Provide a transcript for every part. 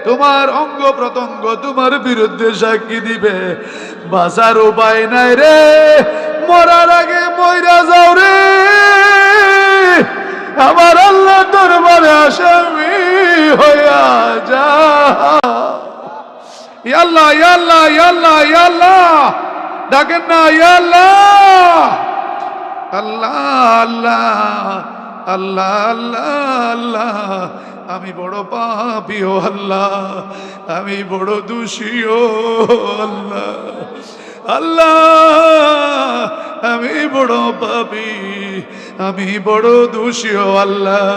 তোমার অঙ্গ প্রত্যঙ্গ তোমার বিরুদ্ধে সাক্ষী দিবে। বাঁচার উপায় নাই রে, মরার আগে মইরা যাও রে, আমার আল্লাহ দরবারে আসামি হইয়া যা। ইয়া আল্লাহ, ইয়া আল্লাহ, ইয়া আল্লাহ, ইয়া আল্লাহ, ডাকেন না, ইয়া আল্লাহ, আল্লাহ আল্লাহ আল্লাহ আল্লাহ আল্লাহ। আমি বড় পাপী ও আল্লাহ, আমি বড় দোষী ও আল্লাহ, আল্লাহ আমি বড় পাপী, আমি বড় দোষী ও আল্লাহ,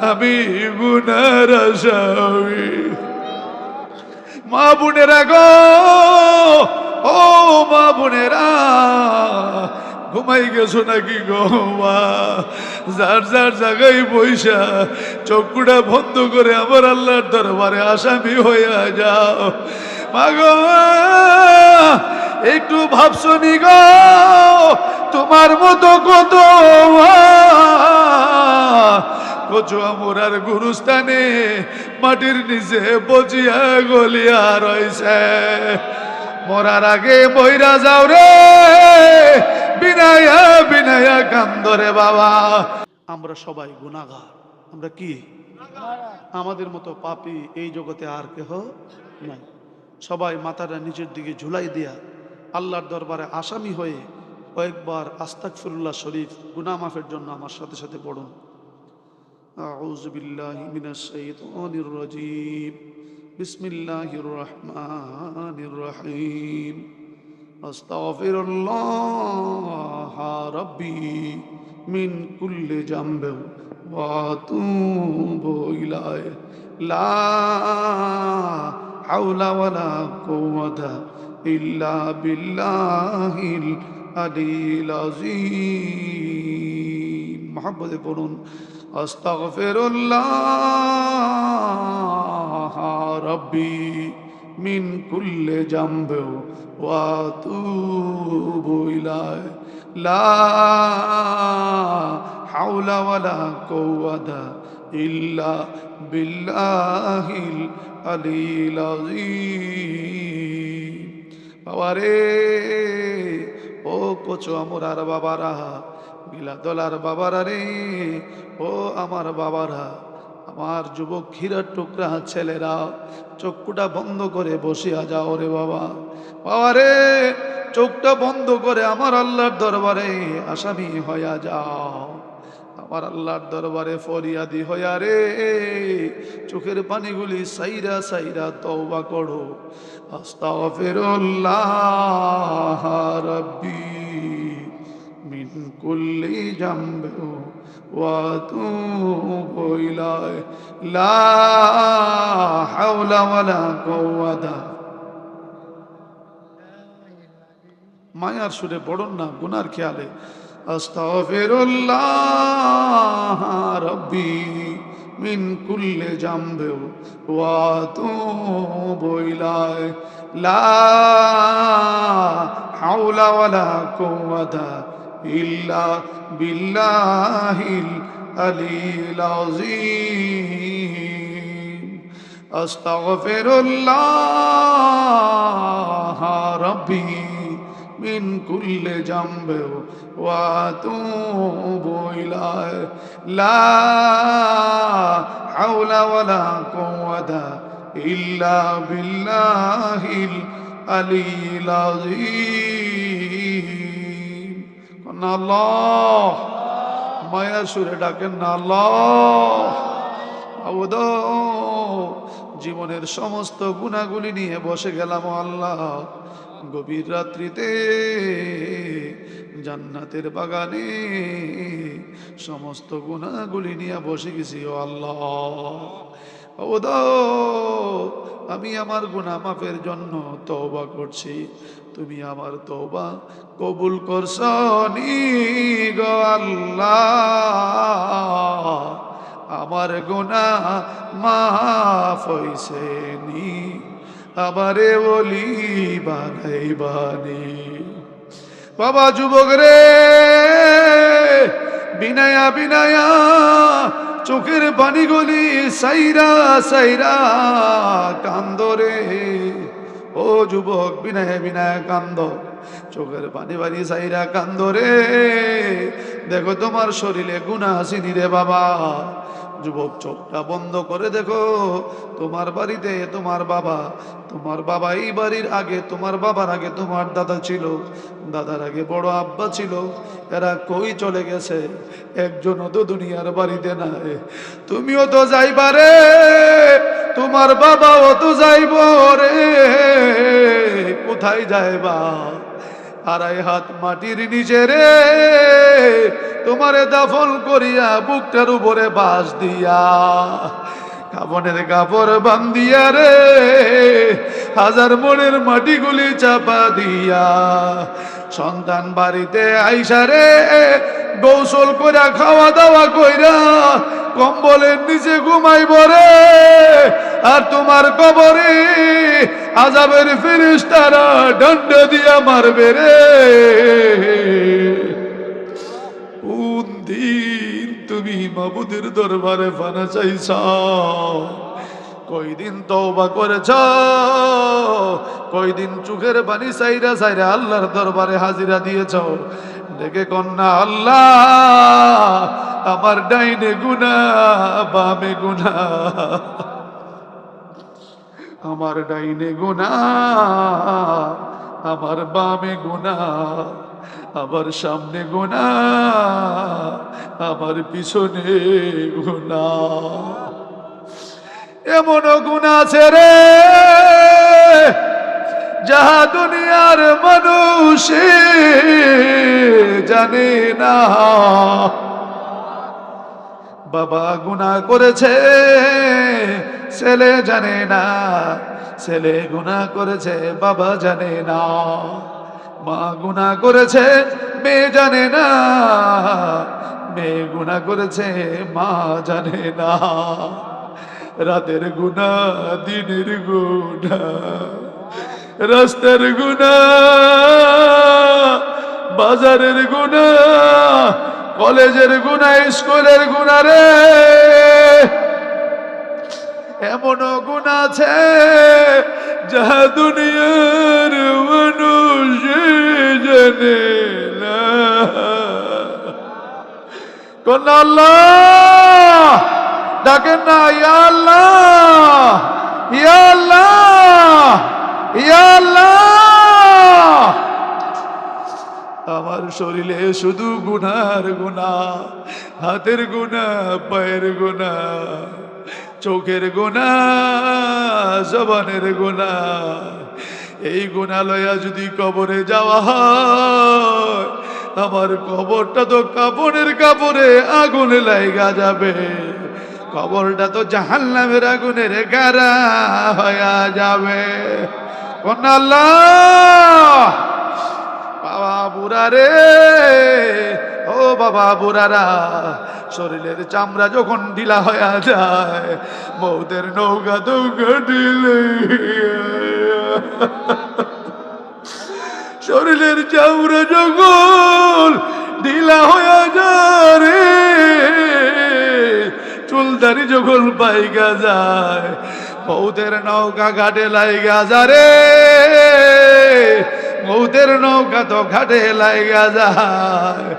আমি গুনার আসামি। মা বোনেরা গো, ও মা বোনেরা, ঘুমাই গেছো নাকি গো মা? যার যার জায়গায় বৈশা চক্ষুটা বন্ধ করে আমার আল্লাহর দরবারে আসামি হইয়া যাও। মা গো, একটু ভাবছনি গো, তোমার মতো কত কচু আমরার গুরুস্থানে মাটির নিচে বজিয়া গলিয়া রয়েছে। মরার আগে বইরা যাও রে, বিনায়া বিনায়া কান্দরে বাবা। আমরা সবাই গুনাহগার। আমরা কি? আমাদের মতো পাপী এই জগতে আর কেহ নাই। সবাই মাথাটা নিচের দিকে ঝুলাই দিয়া আল্লাহর দরবারে আসামি হয়ে কয়েকবার আস্তাগফিরুল্লাহ শরীফ গুনাহ মাফের জন্য আমার সাথে সাথে পড়ুন। আউযু বিল্লাহি মিনাশ শাইতানির রাজীম, বিসমিল্লাহির রহমানির রহিম। আস্তাগফিরুল্লাহ রাব্বি মিন কুল্লি জামবিন ওয়া আতুবু ইলাইহি, লা হাওলা ওয়ালা কুওয়াতা ইল্লা বিল্লাহিল আলিয়্যিল আযীম। মুহাব্বতে পড়ুন, আস্তাগফিরুল্লাহ রাব্বি মিন কুল্লি জামবিন ওয়া আতুবু ইলাইহি, লা হাওলা ওয়ালা কুওয়াতা ইল্লা বিল্লাহিল আলিয়্যিল আযীম। বাবারে, ও কচু আমরার বাবারা, বিলাদলার বাবারা রে, ও আমার বাবারা, আমার যুবক ক্ষীরার টুকরা ছেলেরা, চক্ষুটা বন্ধ করে বসিয়া যাও রে বাবা। বাবারে, চোখটা বন্ধ করে আমার আল্লাহর দরবারে আসামি হইয়া যাও। আমার আল্লাহর দরবারে ফরিয়াদি হইয়া রে চোখের পানিগুলি সাইরা সাইরা তওবা করো। আস্তাগফিরুল্লাহ রাব্বি মিন কুল্লি জামবিন ওয়া আতুবু ইলাইহি, লা হাওলা ওয়ালা কুওয়াতা। মায়ার সুরে পড়ুন না, গুনার খেয়ালে। আস্তাগফিরুল্লাহ রাব্বি মিন কুল্লি জামবিন ওয়া আতুবু ইলাইহি, লা হাওলা ওয়ালা কুওয়াতা ইল্লা বিল্লাহিল আলিয়্যিল আযীম। আস্তাগফিরুল্লাহ রাব্বি মিন কুল্লি জামবিন ওয়া আতুবু ইলাইহি, লা হাওলা ওয়ালা কুওয়াতা ইল্লা বিল্লাহিল আলিয়্যিল আযীম। না আল্লাহ, মায়া সুরে ডাকেন না আল্লাহ। আবুদ, জীবনের সমস্ত গুনাহগুলি নিয়ে বসে গেলাম আল্লাহ। গভীর রাত্রিতে জান্নাতের বাগানে সমস্ত গুনাহগুলি নিয়ে বসে গেছি ও আল্লাহ। আবুদ, আমি আমার গুনাহ মাফের জন্য তওবা করছি। তুমি আমার তওবা কবুল করছনি গো আল্লাহ। আমার গুনাহ মাফ হইছে নি, আমারে ওলি বানাইবানি। বাবা যুবক রে, বিনায়া বিনায়া চোখের পানিগুলি সাইরা সাইরা যুবক বিনয়ে বিনয়ে কান্দ, চোখের পানি বাড়ি সাইরা কান্দ রে। দেখো তোমার শরীরে গুনাহ আসেনি রে বাবা। যুবক চোখটা বন্ধ করে দেখো, তোমার বাড়িতে তোমার বাবা এই বাড়ির আগে, তোমার বাবার আগে তোমার দাদা ছিল, দাদার আগে বড় আব্বা ছিল। এরা কই চলে গেছে? একজনও তো দুনিয়ার বাড়িতে নাই। তুমিও তো যাইবা রে, তোমার বাবাও তো যাইব রে। কোথায় যাইবা? আড়াই হাত মাটির নিচে রে তোমারে দাফন করিয়া বুকটার উপরে বাঁশ দিয়া, কাফনের কাপড় বান্ধিয়া রে হাজার মনের মাটিগুলি চাপা দিয়া, সন্তান বাড়িতে আইসা রে গোসল কইরা খাওয়া দাওয়া কইরা কম্বলের নিচে ঘুমাইব রে। আর তোমার কবরে আযাবের ফেরেশতারা ডান্ডা দিয়া মারবে রে। কোন দিন তুমি মাবুদের দরবারে ফানা চাইছ? কয়দিন তওবা করেছ? কয়দিন চোখের পানি সাইরা সাইরা আল্লাহর দরবারে হাজিরা দিয়েছ? ডেকে কন্যা আল্লাহ, আমার ডাইনে গুনাহ বামে গুনাহ, আমার ডাইনে গুনাহ আমার বামে গুনাহ, আমার সামনে গুনাহ আমার পিছনে গুনাহ। এমনও গুনাহ আছে রে যাহা দুনিয়ার মানুষ জানে না। বাবা গুনাহ করেছে, ছেলে জানে না। ছেলে গুনাহ করেছে, বাবা জানে না। মা গুনাহ করেছে, মেয়ে জানে না। মেয়ে গুনাহ করেছে, মা জানে না। রাতের গুনাহ, দিনের গুনাহ, রাস্তার গুনাহ, বাজারের গুনাহ, কলেজের গুনাহ, স্কুলের গুনাহ রে। এমনও গুনাহ আছে যাহা দুনিয়ার মানুষ জানে না। কোন আল্লাহ ডাকেন না, ইয়া আল্লাহ, ইয়া আল্লাহ, ইয়া আল্লাহ। আমার শরীরে শুধু গুনার গুনাহ, হাতের গুনাহ, পায়ের গুনাহ, চোখের গুনাহ, জবানের গুনাহ। এই গুনাহ লইয়া যদি কবরে যাওয়া হয়, আমার কবরটা তো কাফনের কাপড়ে আগুনে লাইগা যাবে। কবরটা তো জাহান্নামের আগুনের গাড়া হইয়া যাবে। কোন আল্লাহ। বাবা বুড়া রে, ও বাবা বুড়ারা, শরীরের চামড়া যখন ঢিলা হয়ে যায়, মৌতের নৌকা তো ঢিলে, শরীরের চামড়া যখন ঢিলা হয়ে যায় রে, চুলদারি যখন পাইগা যায়, মৌতের নৌকা ঘাটে লাইগা যা রে। মৌতের নৌকা তো ঘাটে লাইগা যায়।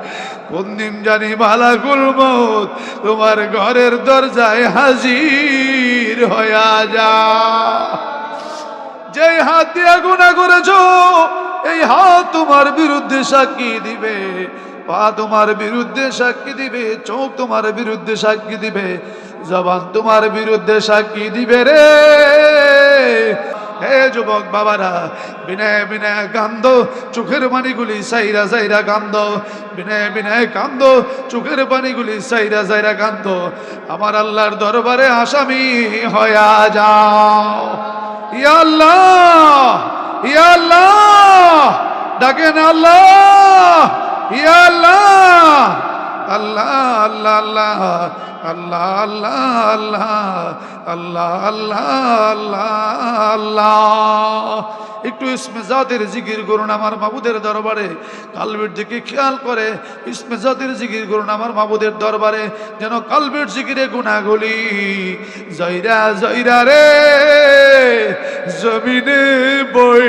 কোন দিন জানি মালাকুল মউত তোমার ঘরের দরজায় হাজির হইয়া যা। যে হাত দিয়ে গুনাহ করেছো, এই হাত তোমার বিরুদ্ধে সাক্ষী দিবে, পা তোমার বিরুদ্ধে সাক্ষী দিবে, চোখ তোমার বিরুদ্ধে সাক্ষী দিবে, জবান তোমার বিরুদ্ধে সাক্ষী দিবে রে। হে যুবক বাবারা, বিনয় বিনয় কান্দ, চোখের পানিগুলি সাইরা সাইরা কান্দ। বিনয় বিনয় কান্দ, চোখের পানিগুলি সাইরা সাইরা কান্দ। আমার আল্লাহর দরবারে আসামি হইয়া যাও। ইয়া আল্লাহ, ইয়া আল্লাহ, ডাকেন আল্লাহ, ইয়া আল্লাহ, আল্লাহ আল্লাহ আল্লাহ আল্লাহ আল্লাহ আল্লাহ আল্লাহ আল্লাহ আল্লাহ। একটু ইসমে জাতের জিকির করুন আমার মাবুদের দরবারে। কালবের দিকে খেয়াল করে ইসমে জাতের জিকির করুন আমার মাবুদের দরবারে, যেন কালবের জিকিরে গুনাহগুলি জয়রা জয়রা রে জমিনে বই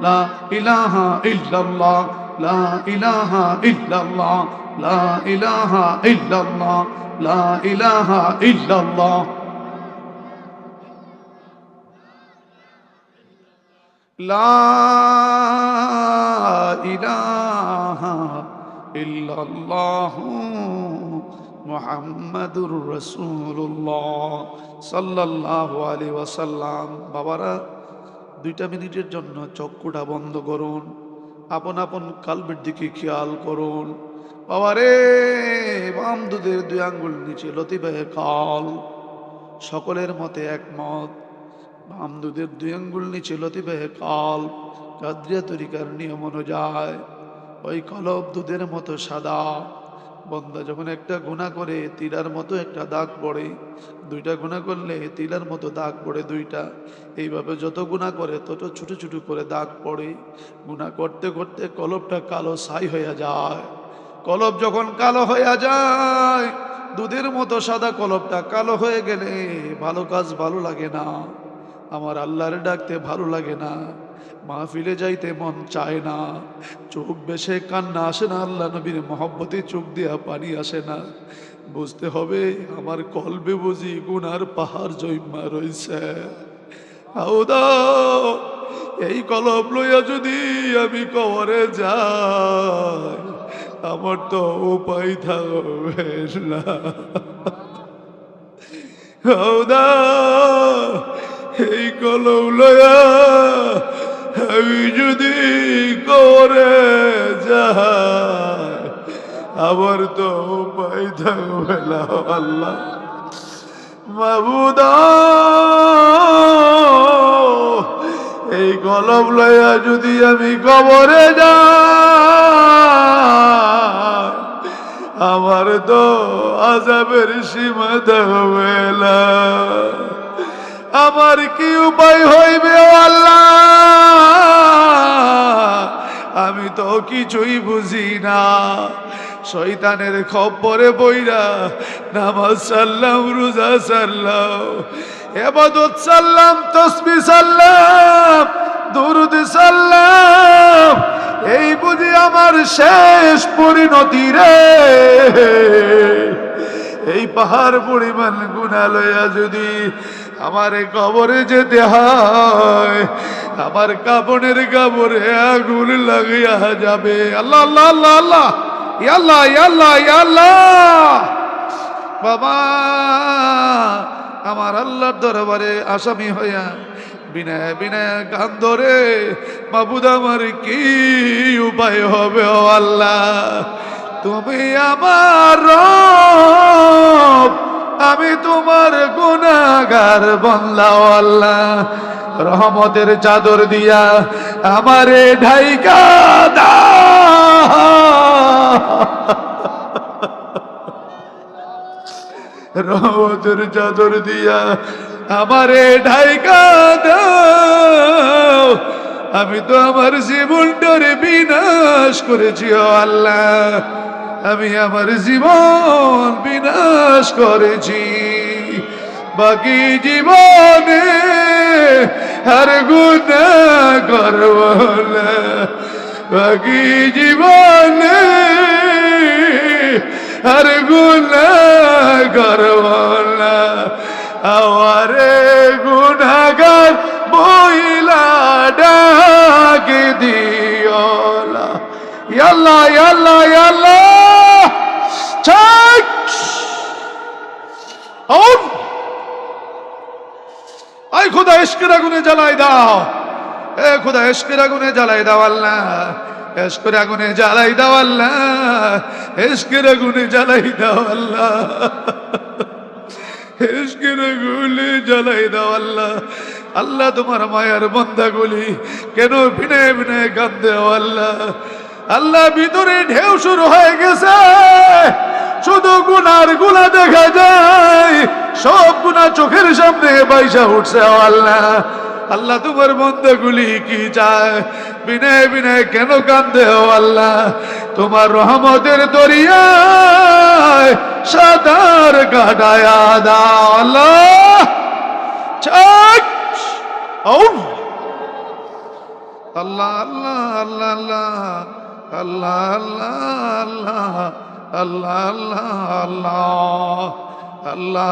লা ইলাহা ইল্লাল্লাহ লা ইলাহা ইল্লাল্লাহ লা ইলাহা ইল্লাল্লাহ লা ইলাহা ইল্লাল্লাহ লা ইলাহা ইল্লাল্লাহ মুহাম্মাদুর রাসূলুল্লাহ সাল্লাল্লাহু আলাইহি ওয়াসাল্লাম। বাবারা, 2 মিনিটের জন্য চক্ষুটা বন্ধ করুন, আপন আপন কালবের দিকে খেয়াল করুন। বাবারে, বাম দুধের 2 আঙ্গুল নিচে লতিফে কাল, সকলের মতে একমত। বাম দুধের 2 আঙ্গুল নিচে লতিফে কাল কাদরিয়া তরিকার নিয়ম অনুযায়ী ওই কলব দুধের মতো সাদা। বন্দা যখন একটা গুনাহ করে তিলার মতো একটা দাগ পড়ে, 2টা গুনাহ করলে তিলার মতো দাগ পড়ে 2টা। এইভাবে যত গুনাহ করে তত ছোট ছোট করে দাগ পড়ে। গুনাহ করতে করতে কলবটা কালো ছাই হয়ে যায়। কলব যখন কালো হয়ে যায়, দুধের মতো সাদা কলবটা কালো হয়ে গেলে ভালো কাজ ভালো লাগে না, আমার আল্লাহরে ডাকতে ভালো লাগে না, মাহফিলে যাইতে মন চায় না, চোখ বেশে কান্না আসে না, আল্লাহ নবীর মহব্বতে চোখ দিয়া পানি আসে না। বুঝতে হবে আমার কলবে বুঝি গুনার পাহাড় জৈমা রয়েছে। আউদা, এই কলব লইয়া যদি আমি কবরে যাই, আমার তো উপায় থাকবে না। আউদা, এই কলম লইয়া আমি যদি করে যাই, আমার তো উপায় থাকবে না। আল্লাহ মাবুদা, এই কলম লইয়া যদি আমি কবরে যাই, আমার তো আযাবের সীমা থাকবে না। আমার কি উপায় হইবে আল্লাহ? আমি তো কিছুই বুঝি না। শয়তানের খপ্পরে বইরা নামাজ সারলাম, রোজা সারলাম, ইবাদত সারলাম, তাসবিহ সারলাম, দুরূদ সারলাম, এই বুঝি আমার শেষ পরিণতি রে। এই পাহাড় পরিমাণ গুনাহ লইয়া যদি আমারে কবরে যেতে হয়, আমার কাপড়ের কাপড়ে আগুন লাগিয়া যাবে। আল্লাহ আল্লাহ আল্লাহ আল্লাহ, ইয়া আল্লাহ ইয়া আল্লাহ ইয়া আল্লাহ। বাবা, আমার আল্লাহর দরবারে আসামি হইয়া বিনয় বিনয় গান ধরে, মাবুদ আমার কি উপায় হবে ও আল্লাহ? তুমি আমার রব, আমি তোমার গুনাহগার বান্দা ও আল্লাহ। রহমতের চাদর দিয়া আমারে ঢাইকা দাও, রহমতের চাদর দিয়া আমারে ঢাইকা দাও। আমি তো আমার জীবনটারে বিনাশ করেছি ও আল্লাহ, আমি আমার জীবন বিনাশ করেছি। বাকি জীবনে আর গুনাহ করব না, বাকি জীবনে আর গুনাহ করব না। আমারে গুনাহগার বইলা ডাকে দিও না। ইয়া আল্লাহ ইয়া আল্লাহ ইয়া আল্লাহ। ঠিক আই খোদা, ইশকের আগুনে জ্বালাই দাও। এ খোদা, ইশকের আগুনে জ্বালাই দাও আল্লাহ, ইশকের আগুনে জ্বালাই দাও আল্লাহ, ইশকের আগুনে জ্বালাই দাও আল্লাহ, ইশকের আগুনে জ্বালাই দাও আল্লাহ। আল্লাহ তোমার মায়ার বান্দাগুলি কেন বিনয় বিনয় কাঁদে ও আল্লাহ? আল্লাহ ভিতরে ঢেউ শুরু হয়ে গেছে, শুধু গুনার গুনাহ দেখা যায়, সব গুনাহ চোখের সামনে বাইসা উঠছে ও আল্লাহ। আল্লাহ তোমার বান্দাগুলি কি চায়? বিনয় বিনয় কেন কাঁদে ও আল্লাহ? তোমার রহমতের দরিয়ায় সাঁতার কাটায়া দাও আল্লাহ। আল্লাহ আল্লাহ আল্লাহ আল্লাহ আল্লাহ আল্লাহ আল্লাহ আল্লাহ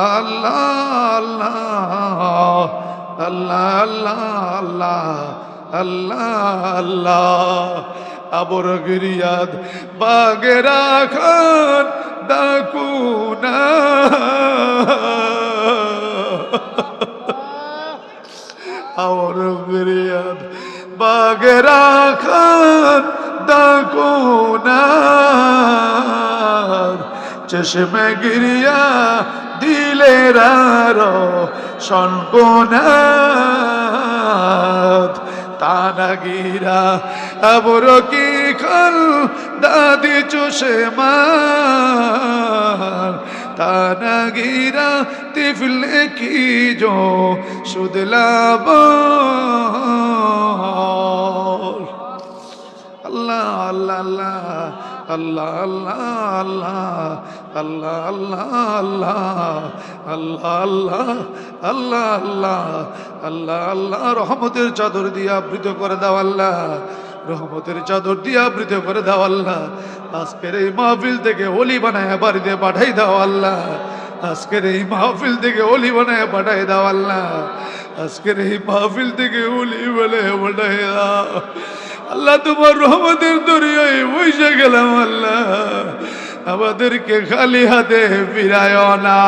আল্লাহ আল্লাহ আল্লাহ আল্লাহ আল্লাহ আবর গিরিয়াদ বাগেরা খান ডাকুনা আবর গিরিয়াদ বাগেরা খান ডাকুনা চশমে গিরিয়া দিলের সনকোনাথ তানা গিরা আবর কি খাল দাদি চষে মার তানা গিরা তিফলে কি জো সুদলাব আল্লাহ আল্লাহ আল্লাহ আল্লাহ আল্লাহ আল্লাহ আল্লাহ আল্লাহ আল্লাহ আল্লাহ আল্লাহ আল্লাহ রহমতের চাদর দিয়ে আবৃত করে দাও আল্লাহ রহমতের চাদর দিয়ে আবৃত করে দাও আল্লাহ আজকের এই মাহফিল থেকে ওলি বানায় বাড়িতে পাঠাই দাও আল্লাহ আজকের এই মাহফিল থেকে ওলি বানায় পাঠাই দাও আল্লাহ আজকের এই মাহফিল থেকে ওলি বানায় পাঠাই দাও আল্লাহ তোমার রহমতের দরিয়ায় বসে গেলাম আল্লাহ আমাদেরকে খালি হাতে ফিরায় না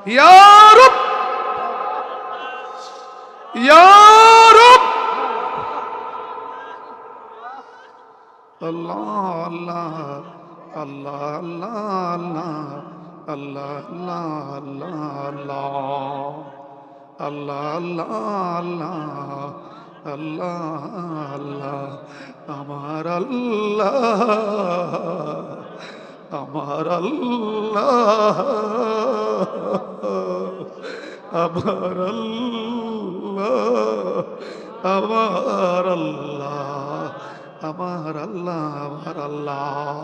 ইয়া রব ইয়া রব আল্লাহ আল্লাহ আল্লাহ আল্লাহ আল্লাহ আল্লাহ আল্লাহ আল্লাহ আল্লাহ আল্লাহ আমার আল্লাহ আমার আল্লাহ আমার আল্লাহ আমার আল্লাহ আমার আল্লাহ আমার আল্লাহ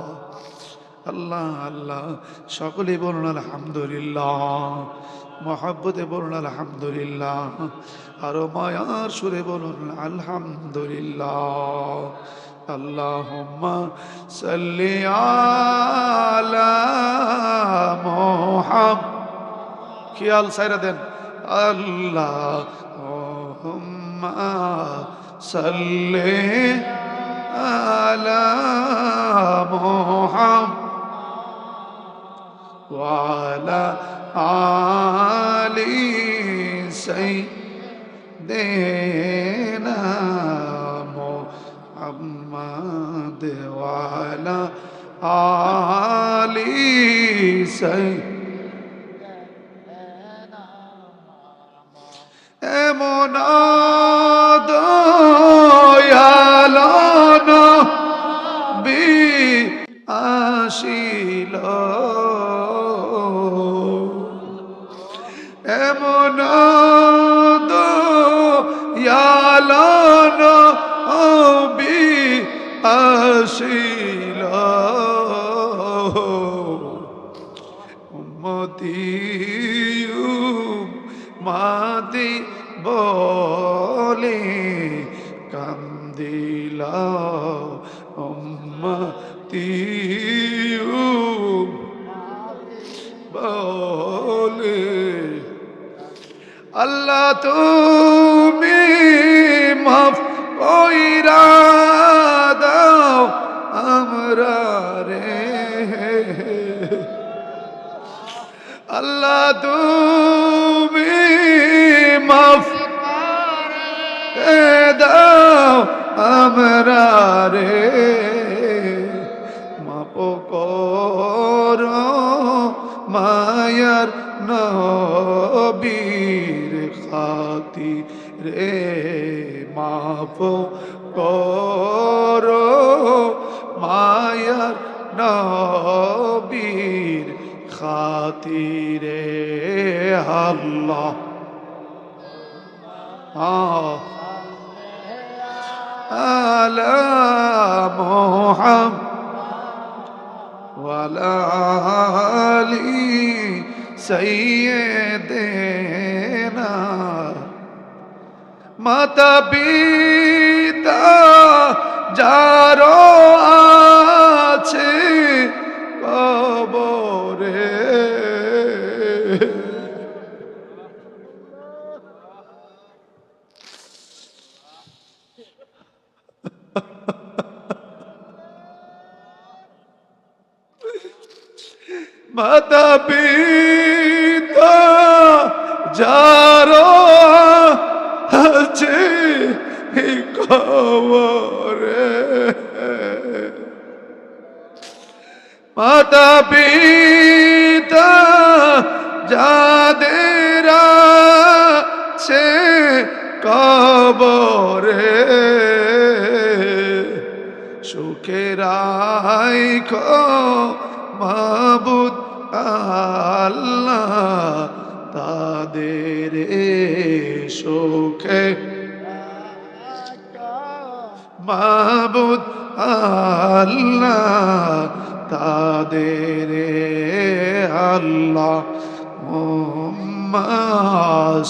আল্লাহ আল্লাহ সকলে বলুন আলহামদুলিল্লাহ মহব্বতে বলুন আলহামদুলিল্লাহ আরো মায়ার সুরে বলুন আলহামদুলিল্লাহ আল্লাহুম্মা সাল্লি আলা মুহাম্মাদ খেয়াল সাইরা দেন আল্লাহুম্মা সাল্লি আলা মুহাম্মাদ ওয়া আলা আলি সাইয়্যিদিনা মুহাম্মাদ ওয়া আলা আলি সাইয়্যিদিনা এমন দয়াল নবী আসিল এমন দয়াল নবী আসিল উম্মতি উম্মতি বলে কান্দিল উম্মতি বলে আল্লাহ তুমি মাফ কইরা দাও আমরা রে আল্লাহ তুমি মাফ দাও আমরা রে মাপ করো মায়ার নবীর খাতিরে মাফ করো মায়ার নবীর খাতিরে আল্লাহ আলা মুহাম্মাদ ওয়ালা আলি সাইয়্যিদিনা মাতা পিতা যারো আছে কবরে, মাতা পিতা যারো আছে কবরে, মাতা পিতা যাদের আছে কবরে, সুখে রাখো মাবুদ আল্লাহ তাদের সুখে, মাবুদ আল্লাহ তাদের আল্লাহ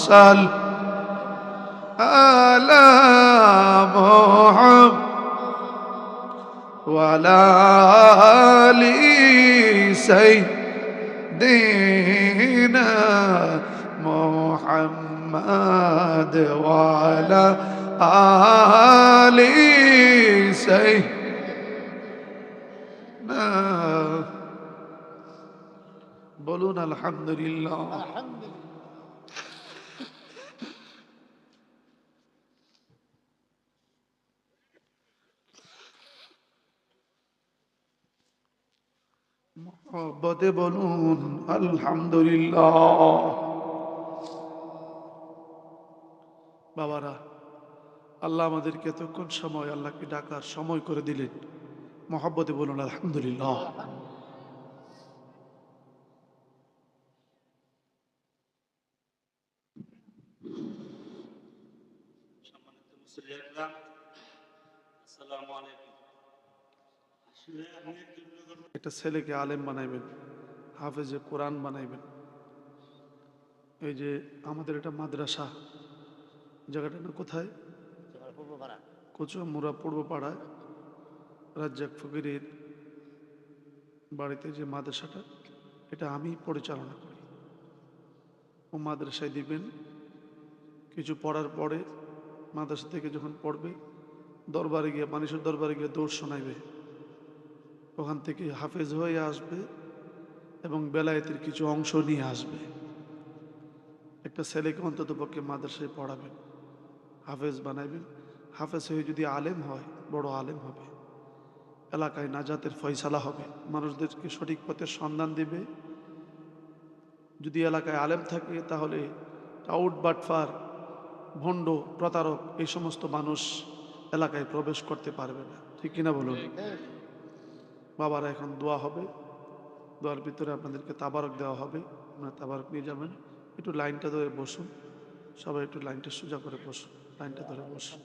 সাল আলা মুহাম্মদ ওয়ালা আলি সাইয়্যিদিনা মুহাম্মদ ওয়ালা আলি সাইয়্যিদিনা। বলুন আলহামদুলিল্লাহ। মহব্বতে বলুন আলহামদুলিল্লাহ। বাবারা, আল্লাহ আমাদেরকে এতক্ষণ সময় আল্লাহকে ডাকার সময় করে দিলেন, মহব্বতে বলুন আলহামদুলিল্লাহ। একটা ছেলেকে আলেম বানাইবেন, হাফেজে কোরআন বানাইবেন। এই যে আমাদের এটা মাদ্রাসা, জায়গাটা না কোথায়? কচুয়ামুড়া পূর্ব পাড়ায় রাজ্জাক ফকিরের বাড়িতে যে মাদ্রাসাটা, এটা আমি পরিচালনা করি। ও মাদ্রাসায় দিবেন, কিছু পড়ার পরে মাদ্রাসা থেকে যখন পড়বে দরবারে গিয়ে, মানুষের দরবারে গিয়ে দৌড় শোনাইবে, ওখান থেকে হাফেজ হয়ে আসবে এবং বেলায়েতের কিছু অংশ নিয়ে আসবে। একটা ছেলেকে অন্তত পক্ষে মাদ্রাসায় পড়াবেন, হাফেজ বানাইবেন। হাফেজ হয়ে যদি আলেম হয়, বড় আলেম হবে, এলাকায় নাজাতের ফয়সালা হবে, মানুষদেরকে সঠিক পথের সন্ধান দিবে। যদি এলাকায় আলেম থাকে তাহলে টাউট, বাটফার, ভণ্ড, প্রতারক এই সমস্ত মানুষ এলাকায় প্রবেশ করতে পারবে না। ঠিক কিনা বলুন? বাবারা, এখন দোয়া হবে, দোয়ার ভিতরে আপনাদেরকে তাবারক দেওয়া হবে, আপনারা তাবারক নিয়ে যাবেন। একটু লাইনটা ধরে বসুন, সবাই একটু লাইনটা সোজা করে বসুন, লাইনটা ধরে বসুন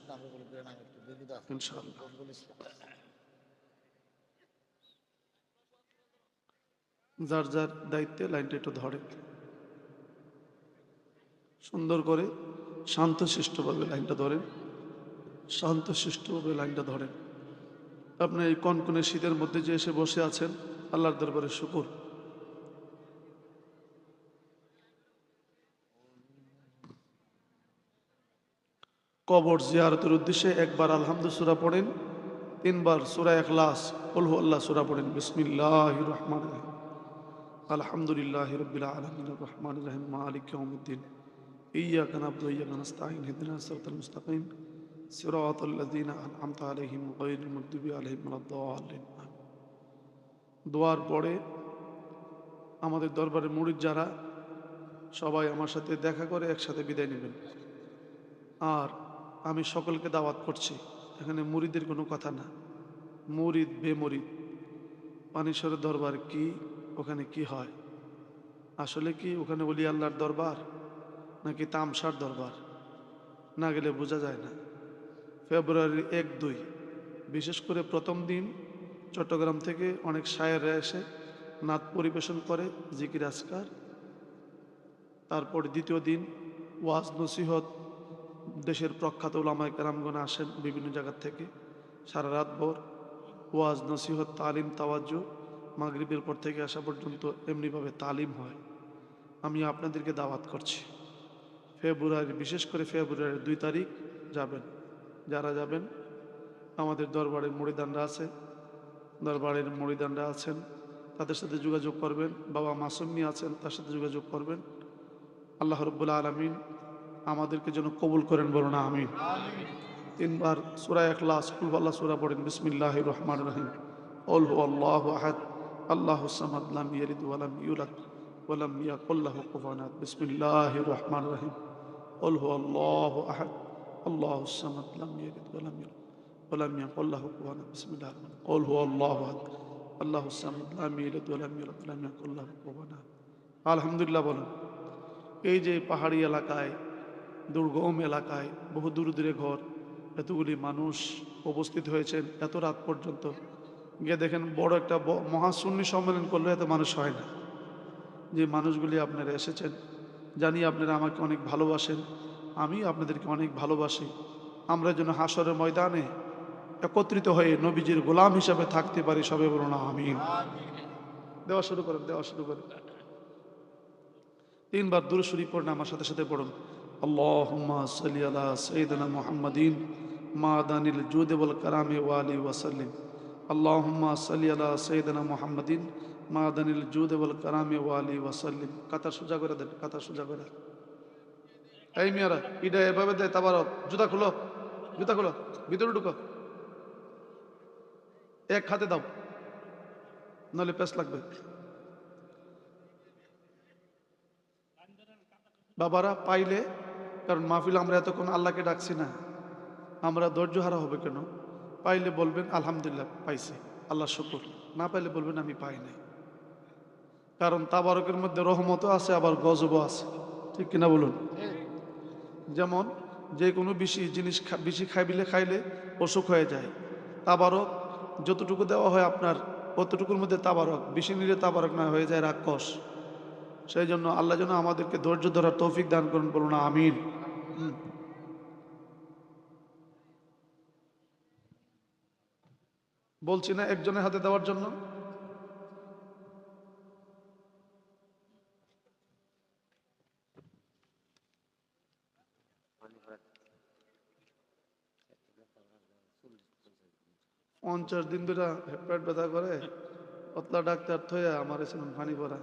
ইনশাআল্লাহ। যার যার দায়িত্বে লাইনটা একটু ধরে, সুন্দর করে শান্তশিষ্টভাবে লাইনটা ধরেন, শান্তশিষ্টভাবে লাইনটা ধরেন। আপনি এই কনকনে শীতের মধ্যে যে এসে বসে আছেন, আল্লাহর দরবারে শুকর। কবর জিয়ারতের উদ্দেশ্যে একবার আলহামদু সূরা পড়েন, 3 বার সূরা ইখলাস, কুল হুয়াল্লাহ সূরা পড়েন। বিসমিল্লাহির রহমানির রহিম, আলহামদুলিল্লাহি রাব্বিল আলামিন, আর রহমানির রহিম, মালিক ইয়াউমিদ্দিন, ইয়্যাকা না'বুদু ওয়া ইয়্যাকা নাস্তাঈন, ইহদিনাস সিরাতাল মুস্তাকিম, সিরাতাল লাযীনা আন'আমতা আলাইহিম গায়রিল মাগদুবি আলাইহিম ওয়ালাদ-দাল্লিন। দোয়ার পরে আমাদের দরবারের মুরিদ যারা, সবাই আমার সাথে দেখা করে একসাথে বিদায় নেবেন। আর আমি সকলকে দাওয়াত করছি, এখানে মুরিদের কোনো কথা না, মুরিদ বেমুরিদ, পানিশ্বরের দরবার কি, ওখানে কি হয়, আসলে কি ওখানে ওলি আল্লাহর দরবার নাকি তামসার দরবার, না গেলে বোঝা যায় না। ফেব্রুয়ারির 1-2 বিশেষ করে প্রথম দিন চট্টগ্রাম থেকে অনেক শায়েররা এসে নাত পরিবেশন করে, জিকির আজকার। তারপর দ্বিতীয় দিন ওয়াজ নসিহত, দেশের প্রখ্যাত উলামায়ে কেরামগণ আসেন বিভিন্ন জায়গা থেকে, সারা রাত ভর ওয়াজ নসিহত তালিম তাওয়াজ্জু, মাগরিবের পর থেকে আসা পর্যন্ত এমনিভাবে তালিম হয়। আমি আপনাদেরকে দাওয়াত করছি, ফেব্রুয়ারি, বিশেষ করে ফেব্রুয়ারির 2 তারিখ যাবেন। যারা যাবেন, আমাদের দরবারের মুরিদানরা আছে, দরবারের মুরিদানরা আছেন, তাদের সাথে যোগাযোগ করবেন। বাবা মাসুম মিয়া আছেন, তার সাথে যোগাযোগ করবেন। আল্লাহ রাব্বুল আলামিন আমাদেরকে যেন কবুল করেন, বলুন আমিন। 3 বার সূরা ইখলাস, কুল আল্লাহ সূরা পড়েন। বিসমিল্লাহির রহমানির রহিম। কুল হুয়াল্লাহু আহাদ, আল্লাহুস সামাদ, লাম ইয়ালিদ ওয়া লাম ইউলাদ ওয়া লাম ইয়াকুল লাহু কুফুয়ান আহাদ। বিসমিল্লাহির রহমানির রহিম। কুল হুয়াল্লাহু আহাদ, আল্লাহুস সামাদ, লাম ইয়ালিদ ওয়া লাম ইউলাদ ওয়া লাম ইয়াকুল লাহু কুফুয়ান আহাদ। বিসমিল্লাহির রহমানির রহিম। কুল হুয়াল্লাহু আহাদ, আল্লাহুস সামাদ, লাম ইয়ালিদ ওয়া লাম ইউলাদ ওয়া লাম ইয়াকুল লাহু কুফুয়ান আহাদ। আলহামদুলিল্লাহ বলুন। এই যে পাহাড়ি এলাকায়, দুর্গম এলাকায়, বহু দূরে দূরে ঘর, এতগুলি মানুষ উপস্থিত হয়েছেন এত রাত পর্যন্ত, গিয়ে দেখেন বড় একটা মহাসুন্নি সম্মেলন করলে এত মানুষ হয় না। যে মানুষগুলি আপনারা এসেছেন, জানি আপনারা আমাকে অনেক ভালোবাসেন, আমি আপনাদেরকে অনেক ভালোবাসি। আমরা যেন হাসরের ময়দানে একত্রিত হয়ে নবীজির গোলাম হিসাবে থাকতে পারি, সবে বলুন আমিন। দেওয়া শুরু করেন, দেওয়া শুরু করেন। 3 বার দুরূদ শরীফ পড়ুন, আমার সাথে সাথে পড়ুন। আল্লাহুম্মা সাল্লি আলা সাইয়্যিদিনা মুহাম্মাদিন মাদানিল জুদি ওয়াল কারামি ওয়া আলিহি ওয়া সাল্লিম। আল্লাহুম্মা সাল্লি আলা সাইয়্যিদিনা মুহাম্মাদিন মাদানিল জুদি ওয়াল কারামি ওয়া আলিহি ওয়া সাল্লিম। কাতার সোজা করে দেন, কাতার সোজা করে। এই মিয়ারা, ইডা এভাবে দেয় তাবারক। জুতা খুলো, জুতা খুলো, ভিতরে ঢুকো। এক হাতে দাও, নাহলে পেস লাগবে। বাবারা পাইলে, কারণ মাহফিল আমরা এতক্ষণ আল্লাহকে ডাকছি না, আমরা ধৈর্য হারা হবে কেন? পাইলে বলবেন আলহামদুলিল্লাহ পাইছি, আল্লাহ শুকর। না পাইলে বলবেন আমি পাই নাই। কারণ তাবারকের মধ্যে রহমতও আছে, আবার গজবও আছে, ঠিক কিনা বলুন? যেমন যে কোনো বেশি জিনিস বেশি খাইলে অসুখ হয়ে যায়। তাবারক যতটুকু দেওয়া হয় আপনার, অতটুকুর মধ্যে তাবারক, বেশি নিলে তাবারক না হয়ে যায় রাক্ষস। সেই জন্য আল্লাহ যেন আমাদেরকে ধৈর্য ধরার তৌফিক দান করুন, বলুন আমিন। বলছি না একজনের হাতে দেওয়ার জন্য? পঞ্চাশ দিন ধরে পেট ব্যথা করে, পতলা ডাক্তার থয়ে আমার এসে পানি পড়া।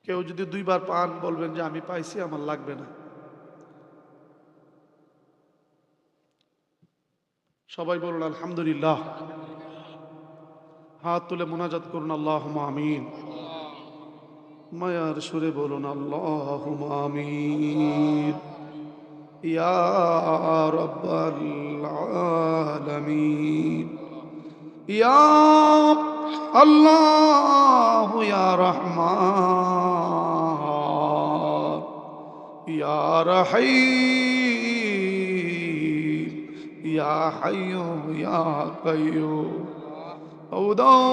কেউ যদি 2 বার পান, বলবেন যে আমি পাইছি, আমার লাগবে না। সবাই বলুন আলহামদুলিল্লাহ। হাত তুলে মুনাজাত করুন, আল্লাহুম্মা আমিন। মায়ার সুরে বলুন আল্লাহুম্মা আমিন। ইয়া রাব্বাল আলামিন, ইয়া আল্লাহ, ইয়া রহমান, ইয়া রহিম, ইয়া হাইয়্যু ইয়া কাইয়্যুম। ও দাও,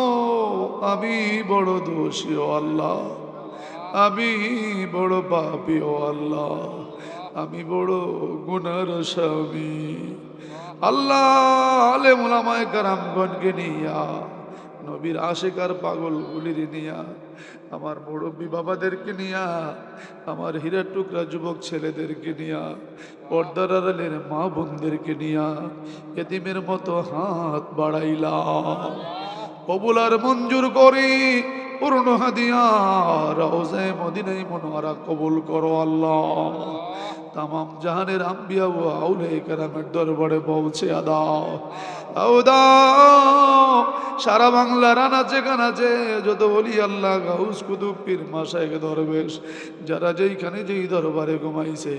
আমি বড় দোষী ও আল্লাহ, আমি বড় পাপী ও আল্লাহ, আমি বড় গুনার স্বামী। আল্লাহ আলেম উলামায়ে কেরামগণকে নিয়া, নবীর আশিকার পাগল গুলির নিয়া, আমার মুরব্বী বাবাদেরকে নিয়া, আমার হীরার টুকরা যুবক ছেলেদেরকে নিয়া, পর্দার আড়ালের মা বোনদেরকে নিয়া এতিমের মতো হাত বাড়াইলাম। কবুল আর মঞ্জুর করি, পূর্ণ হাদিয়া রওজায়ে মদিনায়ে মুনওয়ারা কবুল করো আল্লাহ। তামাম জাহানের আম্বিয়া ও আউলিয়া কেরামের দরবারে পৌঁছে দাও, দাও। সারা বাংলার আনাচে কানাচে যত বলি আল্লাহ, গাউস কুতুব পীর মাশায়েখ দরবেশ যারা যেইখানে যেই দরবারে ঘুমাইছে,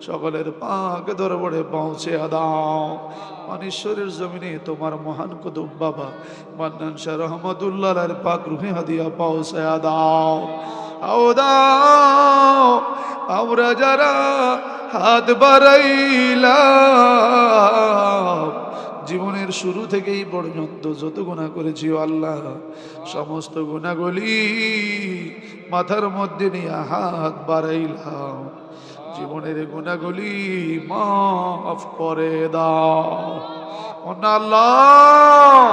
সকলের পাক দরবারে পৌঁছে দাও। মানেশ্বরের জমিনে তোমার মহান কুতুব বাবা মান্নান শাহ রহমাতুল্লাহর পাক রুহে হাদিয়া পৌঁছে দাও, দাও। আমরা যারা হাত বাড়াইলাম, জীবনের শুরু থেকেই পর্যন্ত যত গুনাহ করেছি ও আল্লাহ, সমস্ত গুনাহগুলি মাথার মধ্যে নিয়ে হাত বাড়াইলাম, জীবনের গুনাহগুলি মাফ করে দাও ও না আল্লাহ।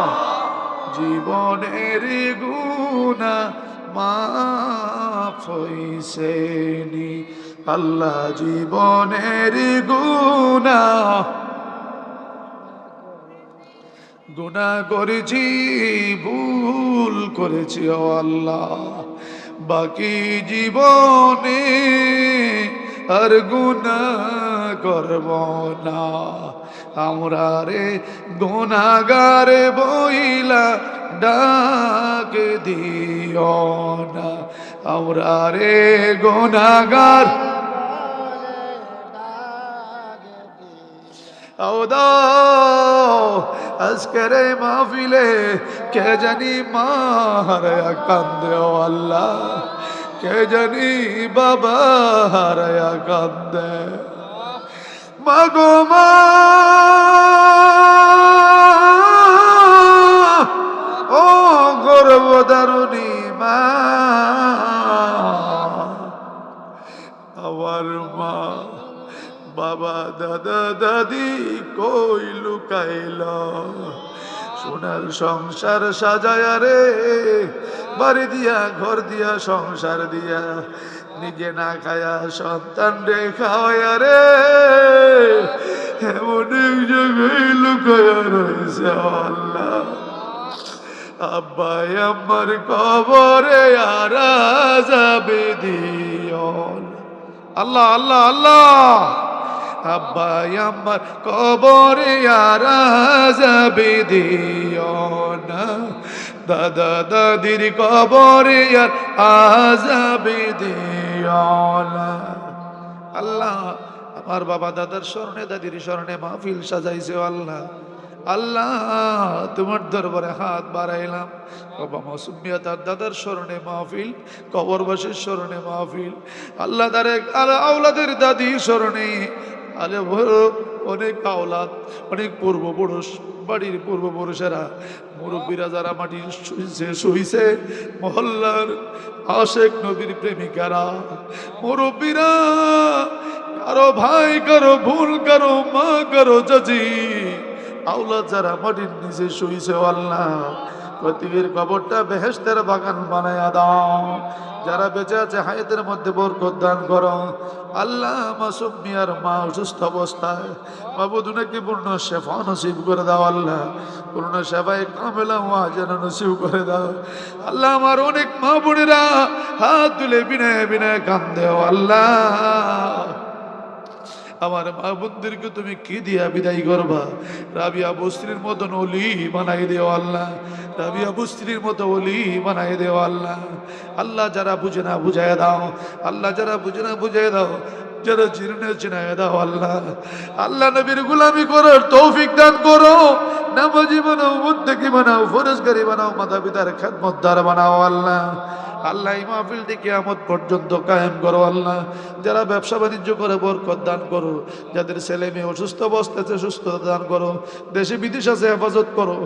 জীবনের গুনাহ মাফ হইছে নি আল্লাহ, জীবনের গুনাহ করেছি, ভুল করেছি ও আল্লাহ, বাকি জীবনে আর গুনাহ করব না। আমরা রে গুনাহগারে বইলা ডাক দিও না, আমরা রে গুনাহগার আজকের এই মাহফিলে কে জানি মারায়া কান্দে ও আল্লাহ, কে জানি বাবা হারায়া কান্দে। মাগো মা, ও গর্ভধারণী মা, আমার মা বাবা দাদা দাদি কই লুকাইল, সোনার সংসার সাজায়া রে, বাড়ি দিয়া ঘর দিয়া সংসার দিয়া, নিজে না খায়া সন্তান রে খাওয়ায়া রে, এমন এক জায়গায় লুকায়া রয়েছে আল্লাহ। আব্বাই আমার কবরে আর যাবে দিও আল্লাহ আল্লাহ আল্লাহ, আব্বাই আমার কবরে আর যাবে দিও না, দাদা দাদির কবরে আর আযাবে দিও না। আল্লাহ আমার বাবা দাদার স্মরণে দাদির স্মরণে মাহফিল সাজাইছে আল্লাহ, আল্লাহ তোমার দরবারে হাত বাড়াইলাম। বাবা মাসুম মিয়া তার দাদার স্মরণে মাহফিল, কবরবাসীর স্মরণে মাহফিল, আল্লাহ তার আওলাদের দাদির স্মরণে, আলে অনেক আওলাদ, অনেক পূর্বপুরুষ, বাড়ির পূর্বপুরুষেরা, মুরব্বীরা যারা মাটি শুইছে, মহল্লার আশেক নবীর প্রেমিকারা, মুরব্বীরা, কারো ভাই, কারো বোন, কারো মা, কারো চাচি, আওলাদ যারা মাটির নিচে শুইছে আল্লাহ, প্রত্যেকের কবরটা বেহেশতের বাগান বানায়া দাও। যারা বেঁচে আছে হায়াতের মধ্যে বরকত দান করো আল্লাহ। মাসুম মিয়ার মা অসুস্থ অবস্থায়, মাবুদ উনাকে পূর্ণ শেফা নসিব করে দাও আল্লাহ, পূর্ণ শেফায়ে কামেলা ওয়াজেনা নসিব করে দাও আল্লাহ। আমার অনেক মা বোনেরা হাত তুলে বিনয় বিনয় কান্দে আল্লাহ। আমার মা বোনদেরকে তুমি কি দিয়া বিদায় করবা? রাবিয়া বস্ত্রীর মতন ওলি বানাই দেও আল্লাহ, রাবিয়া বস্ত্রীর মতো ওলি বানাই দেও আল্লাহ। আল্লাহ যারা বুঝে না বুঝাই দাও আল্লাহ, যারা বুঝে না বুঝাই দাও, যারা চিরনে চিনায় দাও আল্লাহ। আল্লাহ নবীর গুলামি করার তৌফিক দান করো, নামাজি বানাও, মুত্তাকি বানাও, ফরজগারি বানাও, মাতা পিতার খেদমতদার বানাও আল্লাহ। আল্লাহ এই মাহফিলটি কিয়ামত পর্যন্ত কায়েম করো আল্লাহ। যারা ব্যবসা বাণিজ্য করে বরকত দান করো, যাদের ছেলে মেয়ে অসুস্থ অবস্থাতে সুস্থতা দান করো, দেশে বিদেশ আছে হেফাজত করো।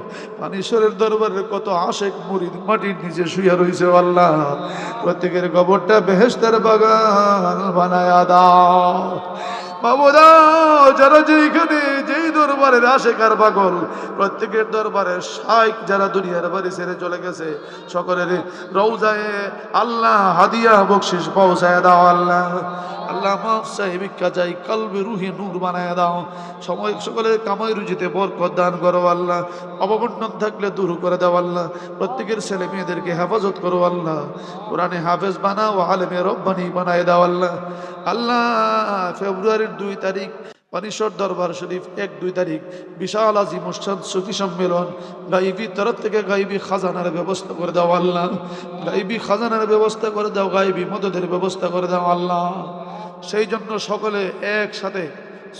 পানীশ্বরের দরবারের কত আশেক মুরিদ মাটির নিচে শুয়ে রয়েছে আল্লাহ, প্রত্যেকের কবরটা বেহেশতের বাগান বানায়া দাও বাবুদা। যারা যেখানে যেই দরবারের আশেকার পাগল, প্রত্যেকের দরবারে শাইখ যারা দুনিয়ার বাড়ি ছেড়ে চলে গেছে, সকলের রওজায়ে আল্লাহ হাদিয়া বকশিস পৌঁছায় দাও আল্লাহ। আল্লাহ মাফ চাই, ভিক্ষা চাই, কলবে রুহে নূর বানায় দাও। সময় সকলের কামাই রুজিতে বরকত দান করো আল্লাহ। অববন্টন থাকলে দূর করে দাও আল্লাহ। প্রত্যেকের ছেলে মেয়েদেরকে হেফাজত করো আল্লাহ। কোরআনে হাফেজ বানাও, আলেমে রব্বানি বানায় দাও আল্লাহ। আল্লাহ ফেব্রুয়ারির 2 তারিখ পানীশ্বর দরবার শরীফ 1-2 তারিখ বিশাল আজিম অনুষ্ঠান সুফি সম্মেলন, গাইবী তরফ থেকে গাইবী খাজানার ব্যবস্থা করে দাও আল্লাহ। গাইবী খাজানার ব্যবস্থা করে দাও, গাইবী মদদের ব্যবস্থা করে দাও আল্লাহ। সেই জন্য সকলে একসাথে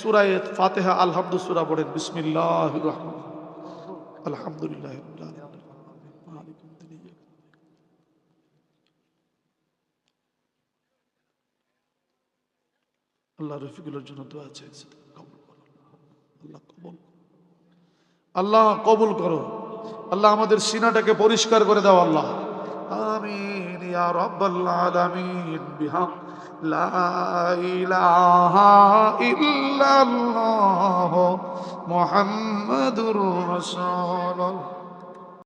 সূরায়ে ফাতিহা আলহামদু সূরা পড়েন। বিসমিল্লাহির রহমানির রহিম, আলহামদুলিল্লাহি রাব্বিল আলামিন, মালিকুম দিন। আল্লাহ রফিকুলের জন্য দোয়া চাইছে, কবুল করুন আল্লাহ, কবুল। আল্লাহ কবুল করো। আল্লাহ আমাদের সিনাটাকে পরিষ্কার করে দাও আল্লাহ। আমিন ইয়া রাব্বাল আলামিন বিহাম লা ইলাহা ইল্লাল্লাহ মুহাম্মাদুর রাসূলুল্লাহ।